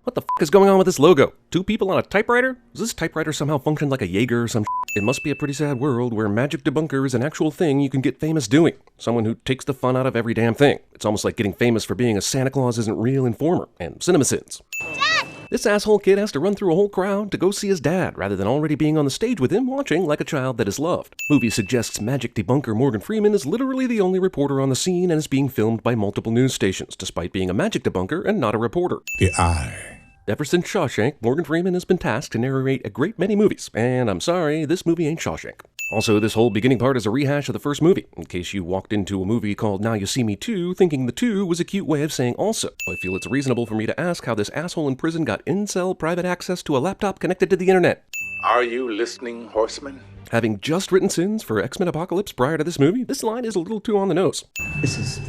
What the f is going on with this logo? Two people on a typewriter? Does this typewriter somehow function like a Jaeger or some shit? It must be a pretty sad world where magic debunker is an actual thing you can get famous doing. Someone who takes the fun out of every damn thing. It's almost like getting famous for being a Santa Claus isn't real informer and CinemaSins. This asshole kid has to run through a whole crowd to go see his dad, rather than already being on the stage with him watching like a child that is loved. Movie suggests magic debunker Morgan Freeman is literally the only reporter on the scene and is being filmed by multiple news stations, despite being a magic debunker and not a reporter. The eye. Ever since Shawshank, Morgan Freeman has been tasked to narrate a great many movies, and I'm sorry, this movie ain't Shawshank. Also, this whole beginning part is a rehash of the first movie, in case you walked into a movie called Now You See Me 2 thinking the 2 was a cute way of saying also. I feel it's reasonable for me to ask how this asshole in prison got incel private access to a laptop connected to the internet. Are you listening, horseman? Having just written Sins for X-Men Apocalypse prior to this movie, this line is a little too on the nose. This is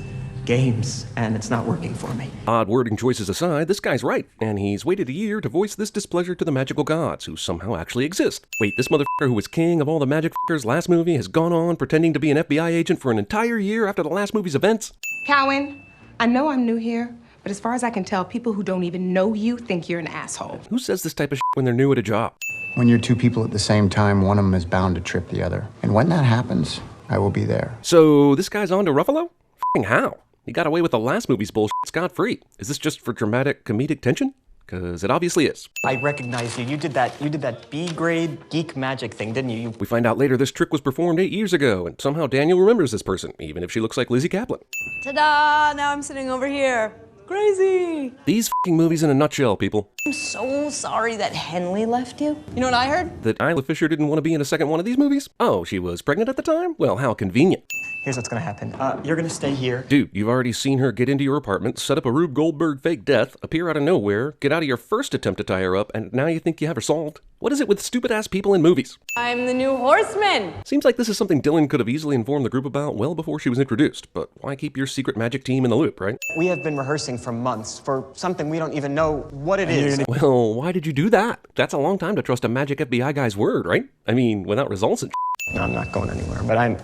games, and it's not working for me. Odd wording choices aside, this guy's right, and he's waited a year to voice this displeasure to the magical gods, who somehow actually exist. Wait, this motherfucker who was king of all the magic fuckers last movie has gone on pretending to be an FBI agent for an entire year after the last movie's events? Cowan, I know I'm new here, but as far as I can tell, people who don't even know you think you're an asshole. Who says this type of shit when they're new at a job? When you're two people at the same time, one of them is bound to trip the other. And when that happens, I will be there. So this guy's on to Ruffalo? F***ing how? He got away with the last movie's bullshit scot-free. Is this just for dramatic comedic tension? Cause it obviously is. I recognize you. You did that B-grade geek magic thing, didn't you? We find out later this trick was performed 8 years ago, and somehow Daniel remembers this person, even if she looks like Lizzie Kaplan. Ta-da! Now I'm sitting over here. Crazy! These f***ing movies in a nutshell, people. I'm so sorry that Henley left you. You know what I heard? That Isla Fisher didn't want to be in a second one of these movies? Oh, she was pregnant at the time? Well, how convenient. Here's what's gonna happen. You're gonna stay here. Dude, you've already seen her get into your apartment, set up a Rube Goldberg fake death, appear out of nowhere, get out of your first attempt to tie her up, and now you think you have her solved? What is it with stupid-ass people in movies? I'm the new horseman. Seems like this is something Dylan could have easily informed the group about well before she was introduced, but why keep your secret magic team in the loop, right? We have been rehearsing for months for something we don't even know what it is. Well, why did you do that? That's a long time to trust a magic FBI guy's word, right? I mean, without results and No, I'm not going anywhere, but I'm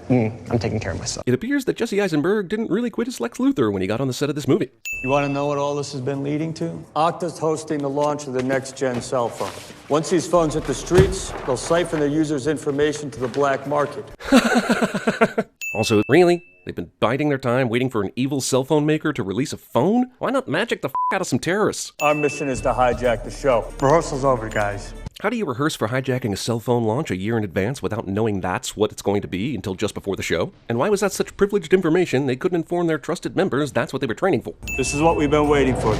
taking care of myself. It appears that Jesse Eisenberg didn't really quit as Lex Luthor when he got on the set of this movie. You want to know what all this has been leading to? Okta's hosting the launch of the next-gen cell phone. Once these phones hit the streets, they'll siphon their users' information to the black market. Also, really? They've been biding their time waiting for an evil cell phone maker to release a phone? Why not magic the f*** out of some terrorists? Our mission is to hijack the show. Rehearsal's over, guys. How do you rehearse for hijacking a cell phone launch a year in advance without knowing that's what it's going to be until just before the show? And why was that such privileged information they couldn't inform their trusted members that's what they were training for? This is what we've been waiting for.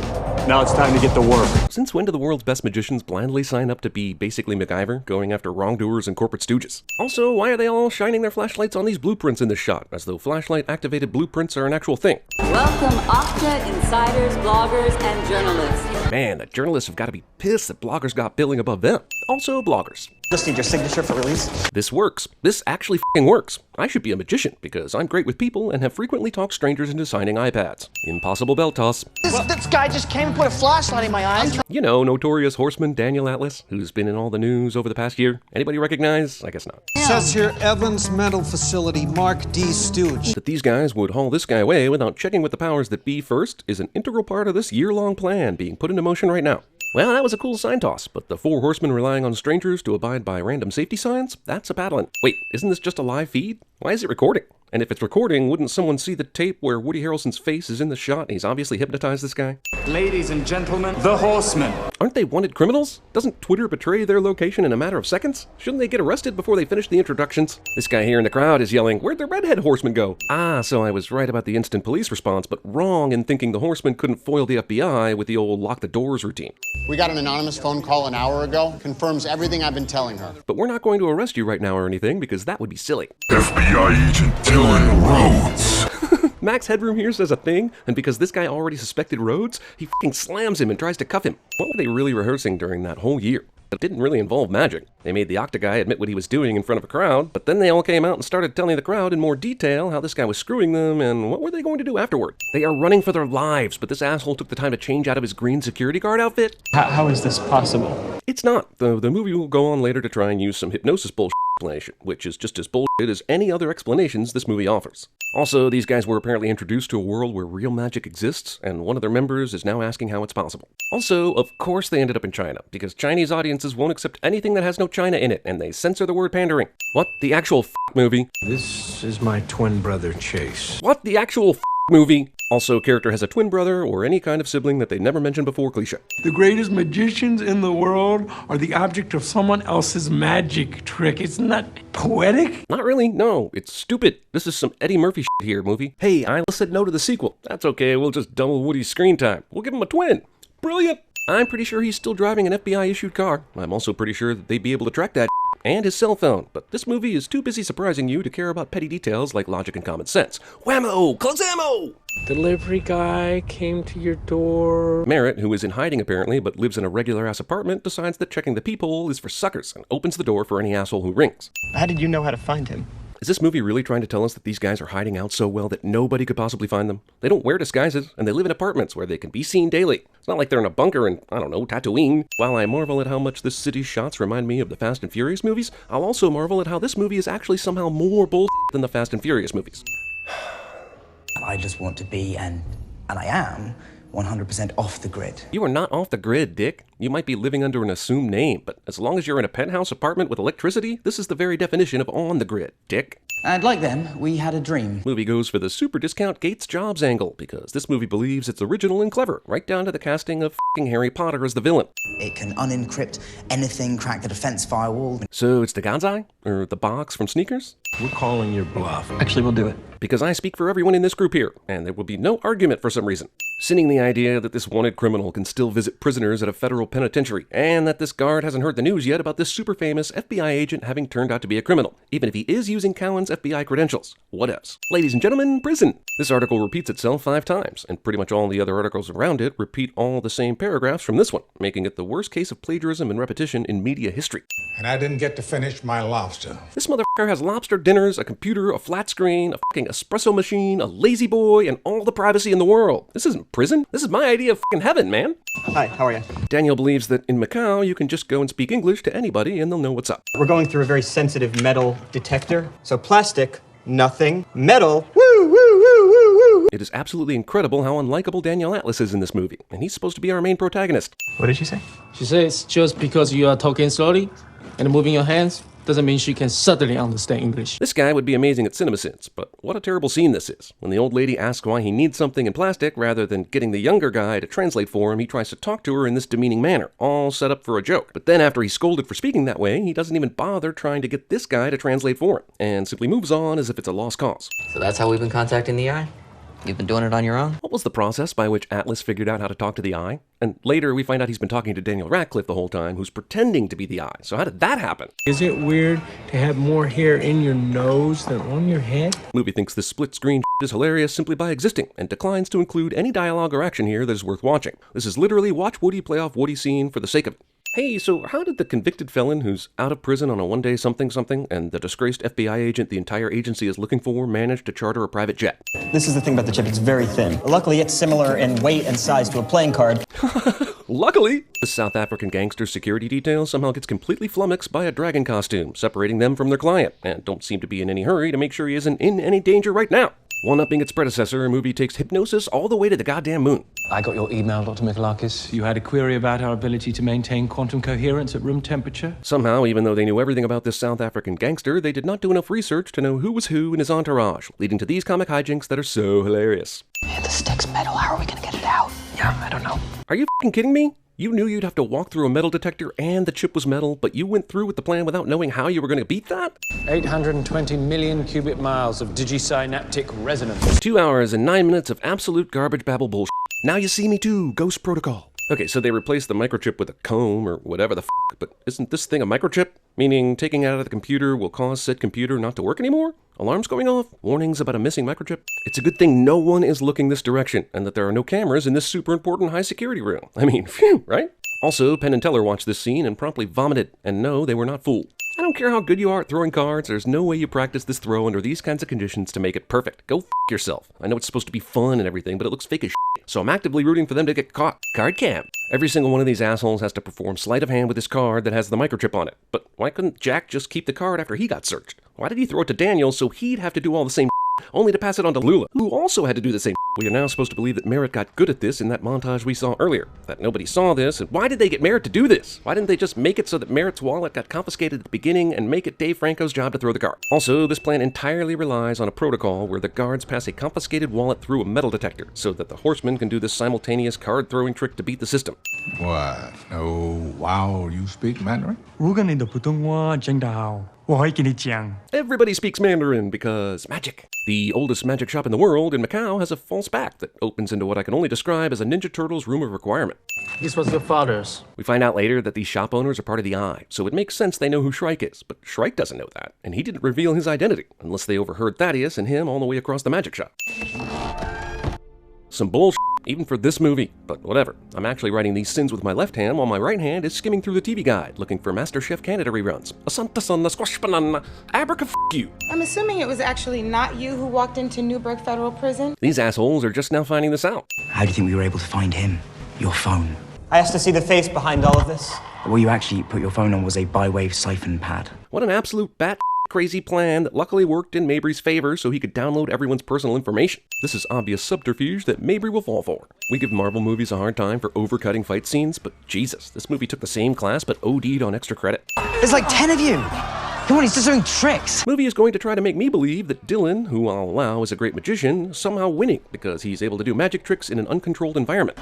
Now it's time to get to work. Since when do the world's best magicians blindly sign up to be basically MacGyver, going after wrongdoers and corporate stooges? Also, why are they all shining their flashlights on these blueprints in this shot, as though flashlight-activated blueprints are an actual thing? Welcome, Okta insiders, bloggers, and journalists. Man, the journalists have got to be pissed that bloggers got billing above them. Also, bloggers. Just need your signature for release. This works. This actually f***ing works. I should be a magician, because I'm great with people and have frequently talked strangers into signing iPads. Impossible belt toss. This guy just came and put a flashlight in my eyes. You know, notorious horseman Daniel Atlas, who's been in all the news over the past year. Anybody recognize? I guess not. Says here, Evans Mental Facility, Mark D. Stooge. That these guys would haul this guy away without checking with the powers that be first is an integral part of this year-long plan being put into motion right now. Well, that was a cool sign toss, but the four horsemen relying on strangers to abide by random safety signs? That's a paddling. Wait, isn't this just a live feed? Why is it recording? And if it's recording, wouldn't someone see the tape where Woody Harrelson's face is in the shot and he's obviously hypnotized this guy? Ladies and gentlemen, the horsemen. Aren't they wanted criminals? Doesn't Twitter betray their location in a matter of seconds? Shouldn't they get arrested before they finish the introductions? This guy here in the crowd is yelling, "Where'd the redhead horseman go?" Ah, so I was right about the instant police response, but wrong in thinking the horseman couldn't foil the FBI with the old lock the doors routine. We got an anonymous phone call an hour ago. Confirms everything I've been telling her. But we're not going to arrest you right now or anything, because that would be silly. FBI agent Dylan Rhodes. Max Headroom here says a thing, and because this guy already suspected Rhodes, he f***ing slams him and tries to cuff him. What were they really rehearsing during that whole year? It didn't really involve magic. They made the Okta guy admit what he was doing in front of a crowd, but then they all came out and started telling the crowd in more detail how this guy was screwing them and what were they going to do afterward. They are running for their lives, but this asshole took the time to change out of his green security guard outfit? How is this possible? It's not. The movie will go on later to try and use some hypnosis bullshit explanation, which is just as bullshit as any other explanations this movie offers. Also, these guys were apparently introduced to a world where real magic exists, and one of their members is now asking how it's possible. Also, of course they ended up in China, because Chinese audiences won't accept anything that has no China in it, and they censor the word pandering. What? The actual movie? This is my twin brother, Chase. What? The actual movie? Also, character has a twin brother or any kind of sibling that they never mentioned before cliché. The greatest magicians in the world are the object of someone else's magic trick. Isn't that poetic? Not really, no. It's stupid. This is some Eddie Murphy shit here, movie. Hey, I said no to the sequel. That's okay, we'll just double Woody's screen time. We'll give him a twin. Brilliant! I'm pretty sure he's still driving an FBI-issued car. I'm also pretty sure that they'd be able to track that and his cell phone, but this movie is too busy surprising you to care about petty details like logic and common sense. Whammo! Closamo! Delivery guy came to your door. Merritt, who is in hiding apparently but lives in a regular-ass apartment, decides that checking the peephole is for suckers and opens the door for any asshole who rings. How did you know how to find him? Is this movie really trying to tell us that these guys are hiding out so well that nobody could possibly find them? They don't wear disguises, and they live in apartments where they can be seen daily. It's not like they're in a bunker in, I don't know, Tatooine. While I marvel at how much this city's shots remind me of the Fast and Furious movies, I'll also marvel at how this movie is actually somehow more bullshit than the Fast and Furious movies. I just want to be, and I am, 100% off the grid. You are not off the grid, Dick. You might be living under an assumed name, but as long as you're in a penthouse apartment with electricity, this is the very definition of on the grid, Dick. And like them, we had a dream. Movie goes for the super discount Gates Jobs angle, because this movie believes it's original and clever, right down to the casting of f***ing Harry Potter as the villain. It can unencrypt anything, crack the defense firewall. So it's the God's Eye? Or the box from Sneakers? We're calling your bluff. Actually, we'll do it. Because I speak for everyone in this group here, and there will be no argument for some reason. Sinning the idea that this wanted criminal can still visit prisoners at a federal penitentiary, and that this guard hasn't heard the news yet about this super famous FBI agent having turned out to be a criminal, even if he is using Cowan's FBI credentials. What else? Ladies and gentlemen, prison! This article repeats itself 5 times, and pretty much all the other articles around it repeat all the same paragraphs from this one, making it the worst case of plagiarism and repetition in media history. And I didn't get to finish my lobster. This motherfucker has lobster dinners, a computer, a flat screen, a fucking espresso machine, a lazy boy, and all the privacy in the world. This isn't prison. This is my idea of fucking heaven, man. Hi, how are you? Daniel believes that in Macau, you can just go and speak English to anybody and they'll know what's up. We're going through a very sensitive metal detector. So plastic, nothing. Metal, woo, woo, woo, woo, woo. It is absolutely incredible how unlikable Daniel Atlas is in this movie, and he's supposed to be our main protagonist. What did she say? She says just because you are talking slowly and moving your hands doesn't mean she can suddenly understand English. This guy would be amazing at CinemaSins, but what a terrible scene this is. When the old lady asks why he needs something in plastic, rather than getting the younger guy to translate for him, he tries to talk to her in this demeaning manner, all set up for a joke. But then after he's scolded for speaking that way, he doesn't even bother trying to get this guy to translate for him, and simply moves on as if it's a lost cause. So that's how we've been contacting the Eye? You've been doing it on your own? What was the process by which Atlas figured out how to talk to the Eye? And later we find out he's been talking to Daniel Radcliffe the whole time, who's pretending to be the Eye. So how did that happen? Is it weird to have more hair in your nose than on your head? Movie thinks this split screen is hilarious simply by existing, and declines to include any dialogue or action here that is worth watching. This is literally watch Woody play off Woody scene for the sake of it. Hey, so how did the convicted felon who's out of prison on a one-day something and the disgraced FBI agent the entire agency is looking for manage to charter a private jet? This is the thing about the chip, it's very thin. Luckily, it's similar in weight and size to a playing card. Luckily! The South African gangster security detail somehow gets completely flummoxed by a dragon costume, separating them from their client, and don't seem to be in any hurry to make sure he isn't in any danger right now. One-upping its predecessor, a movie takes hypnosis all the way to the goddamn moon. I got your email, Dr. Michalakis. You had a query about our ability to maintain quantum coherence at room temperature? Somehow, even though they knew everything about this South African gangster, they did not do enough research to know who was who in his entourage, leading to these comic hijinks that are so hilarious. Yeah, the stick's metal. How are we gonna get it out? Yeah, I don't know. Are you f***ing kidding me? You knew you'd have to walk through a metal detector and the chip was metal, but you went through with the plan without knowing how you were going to beat that? 820 million cubic miles of digisynaptic resonance. 2 hours and 9 minutes of absolute garbage babble bullshit. Now you see me too, Ghost Protocol. Okay, so they replaced the microchip with a comb or whatever the f***, but isn't this thing a microchip? Meaning taking it out of the computer will cause said computer not to work anymore? Alarms going off? Warnings about a missing microchip? It's a good thing no one is looking this direction, and that there are no cameras in this super important high security room. I mean, phew, right? Also, Penn and Teller watched this scene and promptly vomited, and no, they were not fooled. I don't care how good you are at throwing cards, there's no way you practice this throw under these kinds of conditions to make it perfect. Go f*** yourself. I know it's supposed to be fun and everything, but it looks fake as shit, so I'm actively rooting for them to get caught. Card cam. Every single one of these assholes has to perform sleight of hand with this card that has the microchip on it. But why couldn't Jack just keep the card after he got searched? Why did he throw it to Daniel so he'd have to do all the same shit? only to pass it on to Lula, who also had to do the same. We are now supposed to believe that Merritt got good at this in that montage we saw earlier, that nobody saw this, and why did they get Merritt to do this? Why didn't they just make it so that Merritt's wallet got confiscated at the beginning and make it Dave Franco's job to throw the card? Also, this plan entirely relies on a protocol where the guards pass a confiscated wallet through a metal detector so that the horsemen can do this simultaneous card-throwing trick to beat the system. What? Oh, wow, you speak Mandarin? Everybody speaks Mandarin because magic. The oldest magic shop in the world in Macau has a false back that opens into what I can only describe as a Ninja Turtles room of requirement. This was your father's. We find out later that these shop owners are part of the Eye, so it makes sense they know who Shrike is, but Shrike doesn't know that, and he didn't reveal his identity, unless they overheard Thaddeus and him all the way across the magic shop. Some bullshit, even for this movie, but whatever. I'm actually writing these sins with my left hand while my right hand is skimming through the TV guide, looking for MasterChef Canada reruns. Asanta sana squash banana, abraca you. I'm assuming it was actually not you who walked into Newburgh Federal Prison? These assholes are just now finding this out. How do you think we were able to find him? Your phone. I asked to see the face behind all of this. What you actually put your phone on was a bi-wave siphon pad. What an absolute bat crazy plan that luckily worked in Mabry's favor so he could download everyone's personal information. This is obvious subterfuge that Mabry will fall for. We give Marvel movies a hard time for overcutting fight scenes, but Jesus, this movie took the same class but OD'd on extra credit. There's like 10 of you! Come on, he's just doing tricks! Movie is going to try to make me believe that Dylan, who I'll allow is a great magician, is somehow winning because he's able to do magic tricks in an uncontrolled environment.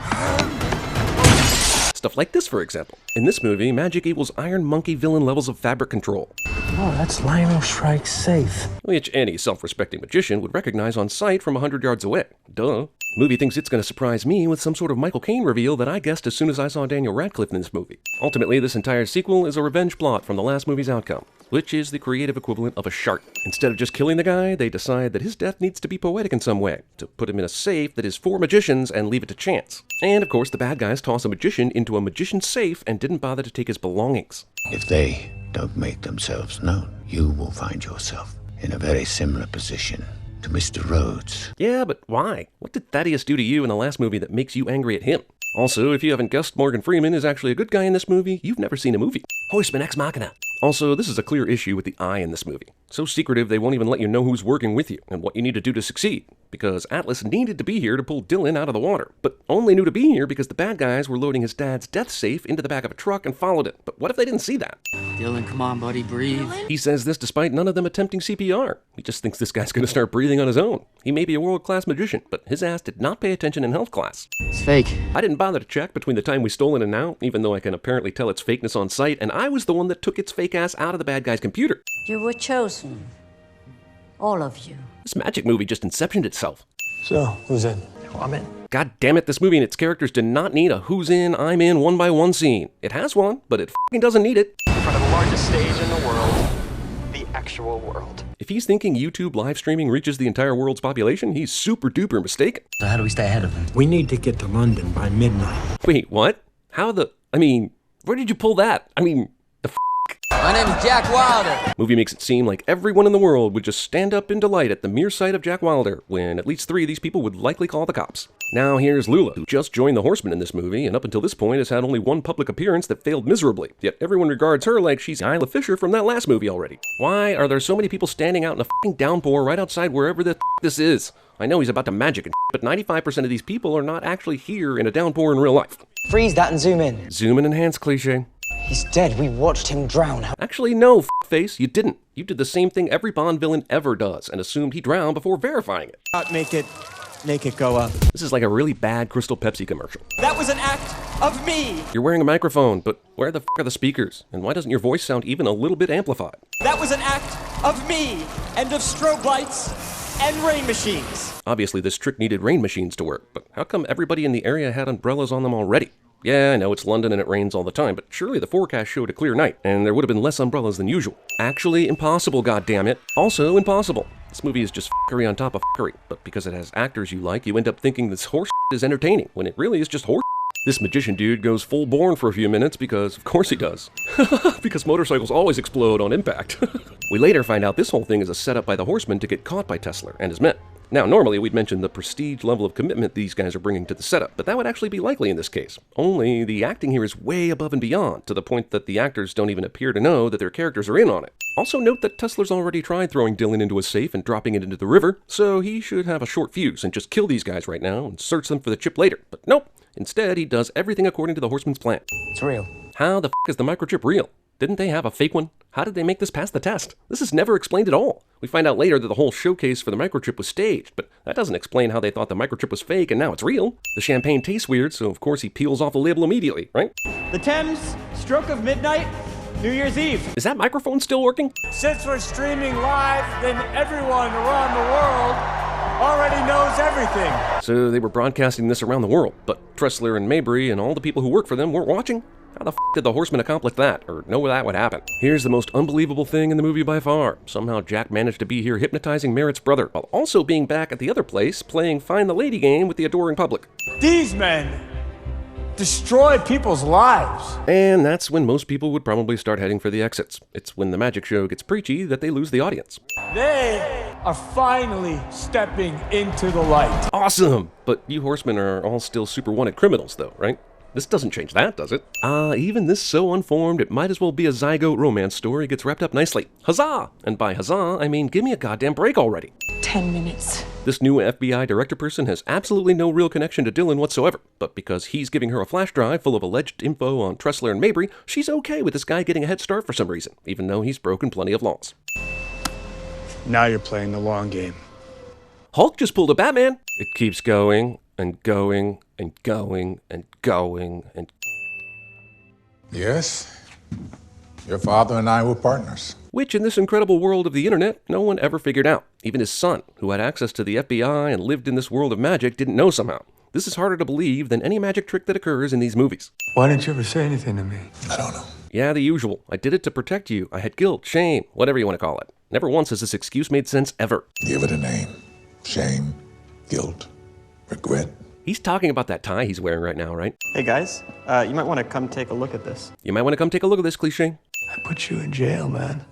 Stuff like this, for example. In this movie, magic equals Iron Monkey villain levels of fabric control. Oh, that's Lionel Shrike's safe. Which any self-respecting magician would recognize on sight from 100 yards away. Duh. The movie thinks it's going to surprise me with some sort of Michael Caine reveal that I guessed as soon as I saw Daniel Radcliffe in this movie. Ultimately, this entire sequel is a revenge plot from the last movie's outcome, which is the creative equivalent of a shark. Instead of just killing the guy, they decide that his death needs to be poetic in some way, to put him in a safe that is for magicians and leave it to chance. And of course, the bad guys toss a magician into a magician's safe and didn't bother to take his belongings. If they don't make themselves known, you will find yourself in a very similar position to Mr. Rhodes. Yeah, but why? What did Thaddeus do to you in the last movie that makes you angry at him? Also, if you haven't guessed Morgan Freeman is actually a good guy in this movie, you've never seen a movie. Horseman ex machina. Also, this is a clear issue with the Eye in this movie. So secretive they won't even let you know who's working with you and what you need to do to succeed. Because Atlas needed to be here to pull Dylan out of the water, but only knew to be here because the bad guys were loading his dad's death safe into the back of a truck and followed it. But what if they didn't see that? Dylan, come on, buddy, breathe. He says this despite none of them attempting CPR. He just thinks this guy's gonna start breathing on his own. He may be a world-class magician, but his ass did not pay attention in health class. It's fake. I didn't bother to check between the time we stole it and now, even though I can apparently tell its fakeness on sight, and I was the one that took its fake ass out of the bad guy's computer. You were chosen. All of you. This magic movie just inceptioned itself. So, who's in? Well, I'm in. God damn it, this movie and its characters did not need a who's in, I'm in, one by one scene. It has one, but it f***ing doesn't need it. In front of the largest stage in the world, the actual world. If he's thinking YouTube live streaming reaches the entire world's population, he's super duper mistaken. So how do we stay ahead of them? We need to get to London by midnight. Wait, what? Where did you pull that? My name is Jack Wilder. Movie makes it seem like everyone in the world would just stand up in delight at the mere sight of Jack Wilder, when at least 3 of these people would likely call the cops. Now here's Lula, who just joined the Horsemen in this movie, and up until this point has had only one public appearance that failed miserably, yet everyone regards her like she's Isla Fisher from that last movie already. Why are there so many people standing out in a f***ing downpour right outside wherever the f*** this is? I know he's about to magic and but 95% of these people are not actually here in a downpour in real life. Freeze that and zoom in. Zoom and enhance cliche. He's dead. We watched him drown. Actually, no, face, you didn't. You did the same thing every Bond villain ever does and assumed he drowned before verifying it. Make it go up. This is like a really bad Crystal Pepsi commercial. That was an act of me. You're wearing a microphone, but where the f*** are the speakers? And why doesn't your voice sound even a little bit amplified? That was an act of me and of strobe lights and rain machines. Obviously, this trick needed rain machines to work, but how come everybody in the area had umbrellas on them already? Yeah, I know it's London and it rains all the time, but surely the forecast showed a clear night, and there would have been less umbrellas than usual. Actually impossible, goddammit. Also impossible. This movie is just f***ery on top of f***ery, but because it has actors you like, you end up thinking this horse is entertaining, when it really is just horse. This magician dude goes full born for a few minutes because, of course he does. Because motorcycles always explode on impact. We later find out this whole thing is a setup by the Horseman to get caught by Tesla and his men. Now, normally we'd mention the prestige level of commitment these guys are bringing to the setup, but that would actually be likely in this case. Only the acting here is way above and beyond, to the point that the actors don't even appear to know that their characters are in on it. Also note that Tesler's already tried throwing Dylan into a safe and dropping it into the river, so he should have a short fuse and just kill these guys right now and search them for the chip later. But nope, instead he does everything according to the Horseman's plan. It's real. How the f*** is the microchip real? Didn't they have a fake one? How did they make this pass the test? This is never explained at all. We find out later that the whole showcase for the microchip was staged, but that doesn't explain how they thought the microchip was fake and now it's real. The champagne tastes weird, so of course he peels off the label immediately, right? The Thames, stroke of midnight, New Year's Eve. Is that microphone still working? Since we're streaming live, then everyone around the world already knows everything. So they were broadcasting this around the world, but Tressler and Mabry and all the people who work for them weren't watching? How the f*** did the Horseman accomplish that, or know that would happen? Here's the most unbelievable thing in the movie by far. Somehow Jack managed to be here hypnotizing Merritt's brother, while also being back at the other place playing Find the Lady game with the adoring public. These men destroy people's lives. And that's when most people would probably start heading for the exits. It's when the magic show gets preachy that they lose the audience. They are finally stepping into the light. Awesome! But you horsemen are all still super wanted criminals though, right? This doesn't change that, does it? Even this so unformed, it might as well be a zygote romance story gets wrapped up nicely. Huzzah! And by huzzah, I mean give me a goddamn break already. 10 minutes. This new FBI director person has absolutely no real connection to Dylan whatsoever, but because he's giving her a flash drive full of alleged info on Tressler and Mabry, she's okay with this guy getting a head start for some reason, even though he's broken plenty of laws. Now you're playing the long game. Hulk just pulled a Batman! It keeps going, and going, and going, and going, and... Yes, your father and I were partners. Which, in this incredible world of the internet, no one ever figured out. Even his son, who had access to the FBI and lived in this world of magic, didn't know somehow. This is harder to believe than any magic trick that occurs in these movies. Why didn't you ever say anything to me? I don't know. Yeah, the usual. I did it to protect you. I had guilt, shame, whatever you want to call it. Never once has this excuse made sense ever. Give it a name. Shame, guilt, regret. He's talking about that tie he's wearing right now, right? Hey guys, you might want to come take a look at this. You might want to come take a look at this, cliche. I put you in jail, man.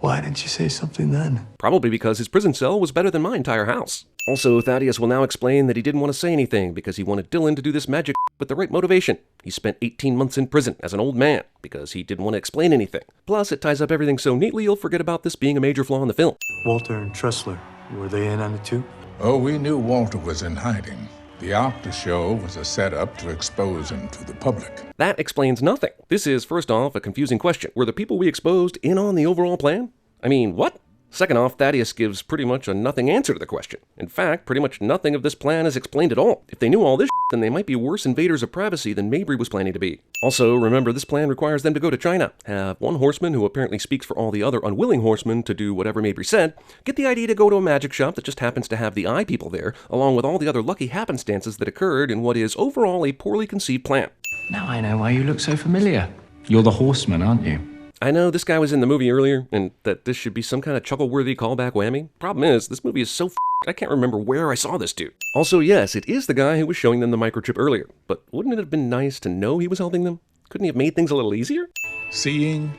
Why didn't you say something then? Probably because his prison cell was better than my entire house. Also, Thaddeus will now explain that he didn't want to say anything because he wanted Dylan to do this magic with the right motivation. He spent 18 months in prison as an old man because he didn't want to explain anything. Plus, it ties up everything so neatly you'll forget about this being a major flaw in the film. Walter and Tressler, were they in on it too? Oh, we knew Walter was in hiding. The after show was a setup to expose him to the public. That explains nothing. This is, first off, a confusing question. Were the people we exposed in on the overall plan? I mean, what? Second off, Thaddeus gives pretty much a nothing answer to the question. In fact, pretty much nothing of this plan is explained at all. If they knew all this then they might be worse invaders of privacy than Mabry was planning to be. Also, remember, this plan requires them to go to China, have one horseman who apparently speaks for all the other unwilling horsemen to do whatever Mabry said, get the idea to go to a magic shop that just happens to have the eye people there, along with all the other lucky happenstances that occurred in what is overall a poorly conceived plan. Now I know why you look so familiar. You're the horseman, aren't you? I know this guy was in the movie earlier, and that this should be some kind of chuckle-worthy callback whammy. Problem is, this movie is so I can't remember where I saw this dude. Also, yes, it is the guy who was showing them the microchip earlier, but wouldn't it have been nice to know he was helping them? Couldn't he have made things a little easier? Seeing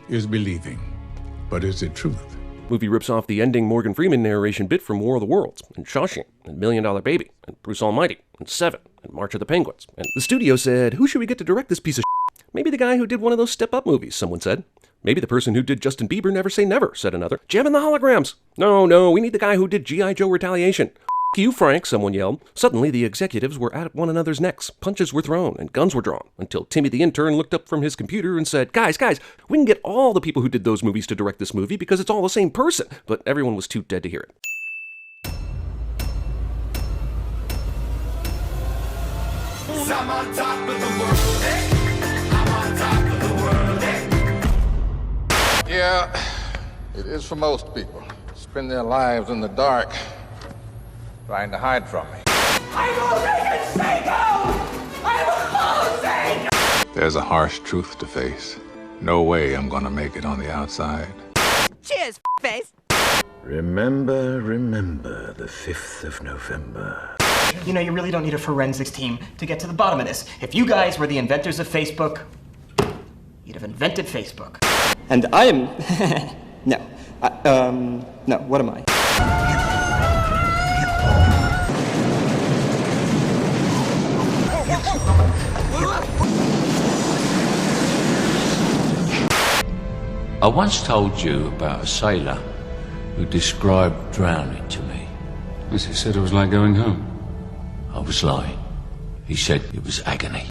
is believing, but is it truth? Movie rips off the ending Morgan Freeman narration bit from War of the Worlds, and Shawshank, and $1 Million Baby, and Bruce Almighty, and Seven, and March of the Penguins. And the studio said, who should we get to direct this piece of shit? Maybe the guy who did one of those step-up movies, someone said. Maybe the person who did Justin Bieber Never Say Never, said another. Jamming the holograms. No, we need the guy who did G.I. Joe Retaliation. F*** you, Frank, someone yelled. Suddenly, the executives were at one another's necks. Punches were thrown and guns were drawn until Timmy the intern looked up from his computer and said, Guys, we can get all the people who did those movies to direct this movie because it's all the same person. But everyone was too dead to hear it. I'm on top of the world, eh? I'm on top of the world, eh? Yeah, it is for most people. Spend their lives in the dark, trying to hide from me. I'm a Reagan Seiko! I'm a losing! There's a harsh truth to face. No way I'm gonna make it on the outside. Cheers, face! Remember the 5th of November. You know, you really don't need a forensics team to get to the bottom of this. If you guys were the inventors of Facebook, you'd have invented Facebook. And I am... no, what am I? I once told you about a sailor who described drowning to me. Yes, he said it was like going home. I was lying. He said it was agony.